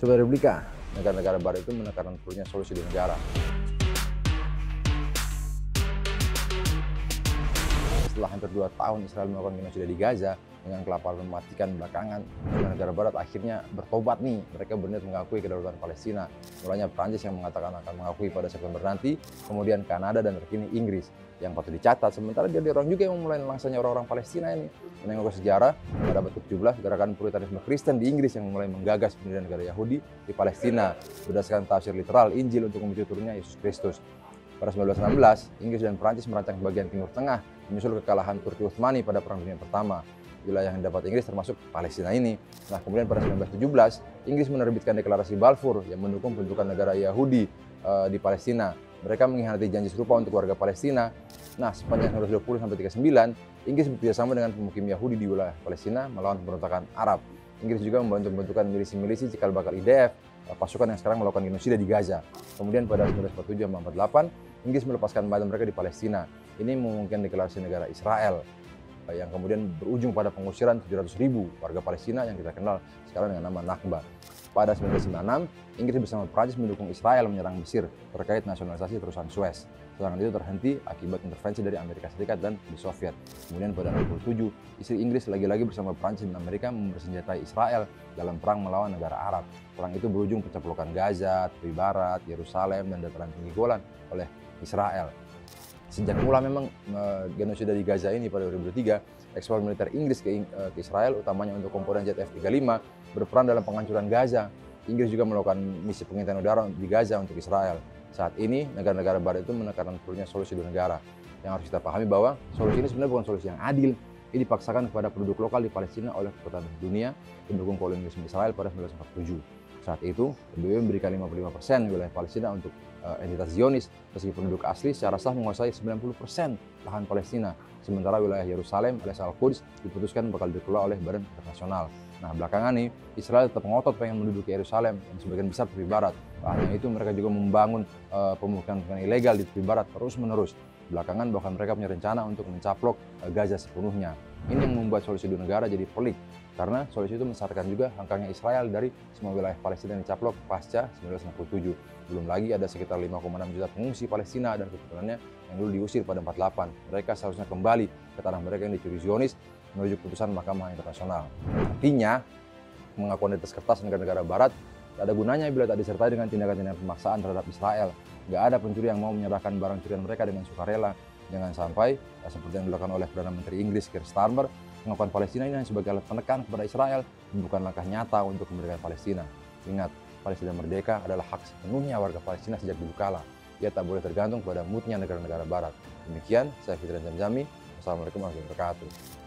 Sobat Republika, negara-negara barat itu menekankan perlunya solusi di negara. Setelah hampir 2 tahun Israel melakukan genosida di Gaza dengan kelaparan mematikan belakangan, negara barat akhirnya bertobat nih. Mereka berniat mengakui kedaulatan Palestina. Mulanya Prancis yang mengatakan akan mengakui pada September nanti, kemudian Kanada dan terkini Inggris. Yang patut dicatat, sementara jadi orang juga yang memulai langsanya orang-orang Palestina ini. Menengok ke sejarah, pada abad ke-17, gerakan puritanisme Kristen di Inggris yang mulai menggagas pendirian negara Yahudi di Palestina berdasarkan tafsir literal Injil untuk memicu turunnya Yesus Kristus. Pada 1916, Inggris dan Prancis merancang bagian Timur Tengah menyusul kekalahan Turki Utsmani pada Perang Dunia Pertama. Wilayah yang dapat Inggris termasuk Palestina ini. Nah, kemudian pada 1917, Inggris menerbitkan deklarasi Balfour yang mendukung pembentukan negara Yahudi di Palestina. Mereka mengkhianati janji serupa untuk warga Palestina. Nah, sepanjang 1920 sampai 39, Inggris bekerjasama dengan pemukim Yahudi di wilayah Palestina melawan pemberontakan Arab. Inggris juga membantu pembentukan milisi-milisi cikal bakal IDF, pasukan yang sekarang melakukan genosida di Gaza. Kemudian pada 1947 sampai 48, Inggris melepaskan badan mereka di Palestina. Ini memungkinkan deklarasi negara Israel yang kemudian berujung pada pengusiran 700.000 warga Palestina yang kita kenal sekarang dengan nama Nakba. Pada 1996, Inggris bersama Prancis mendukung Israel menyerang Mesir terkait nasionalisasi terusan Suez. Serangan itu terhenti akibat intervensi dari Amerika Serikat dan Uni Soviet. Kemudian pada 1967, istri Inggris lagi-lagi bersama Prancis dan Amerika mempersenjatai Israel dalam perang melawan negara Arab. Perang itu berujung pencaplokan Gaza, tepi barat, Yerusalem, dan dataran tinggi Golan oleh Israel. Sejak mula memang genosida di Gaza ini pada 2003, ekspor militer Inggris ke Israel, utamanya untuk komponen jet F-35, berperan dalam penghancuran Gaza. Inggris juga melakukan misi pengintaian udara di Gaza untuk Israel. Saat ini, negara-negara barat itu menekankan perlunya solusi dua negara. Yang harus kita pahami bahwa solusi ini sebenarnya bukan solusi yang adil. Ini dipaksakan kepada penduduk lokal di Palestina oleh kekuatan dunia pendukung kolonialisme Israel pada 1947. Saat itu, PBB memberikan 55% wilayah Palestina untuk entitas Zionis, meski penduduk asli secara sah menguasai 90% lahan Palestina. Sementara wilayah Yerusalem alias Al-Quds diputuskan bakal dikelola oleh badan internasional. Nah, belakangan nih, Israel tetap ngotot pengen menduduki Yerusalem yang sebagian besar tepi barat. Hanya itu, mereka juga membangun pemukiman ilegal di tepi barat terus-menerus. Belakangan bahkan mereka punya rencana untuk mencaplok Gaza sepenuhnya. Ini yang membuat solusi dua negara jadi pelik, karena solusi itu mensyaratkan juga hengkangnya Israel dari semua wilayah Palestina yang dicaplok pasca 1967. Belum lagi ada sekitar 5,6 juta pengungsi Palestina dan keturunannya yang dulu diusir pada 48. Mereka seharusnya kembali ke tanah mereka yang dicuri Zionis menuju keputusan Mahkamah Internasional. Artinya, pengakuan di atas kertas negara-negara barat tak ada gunanya bila tak disertai dengan tindakan-tindakan pemaksaan terhadap Israel. Gak ada pencuri yang mau menyerahkan barang curian mereka dengan sukarela. Jangan sampai, seperti yang dilakukan oleh Perdana Menteri Inggris Keir Starmer, pengakuan Palestina ini hanya sebagai alat penekan kepada Israel, bukan langkah nyata untuk kemerdekaan Palestina. Ingat, Palestina merdeka adalah hak sepenuhnya warga Palestina sejak dulu kala. Ia tak boleh tergantung pada moodnya negara-negara barat. Demikian, saya Fitran Jamjami. Wassalamualaikum warahmatullahi wabarakatuh.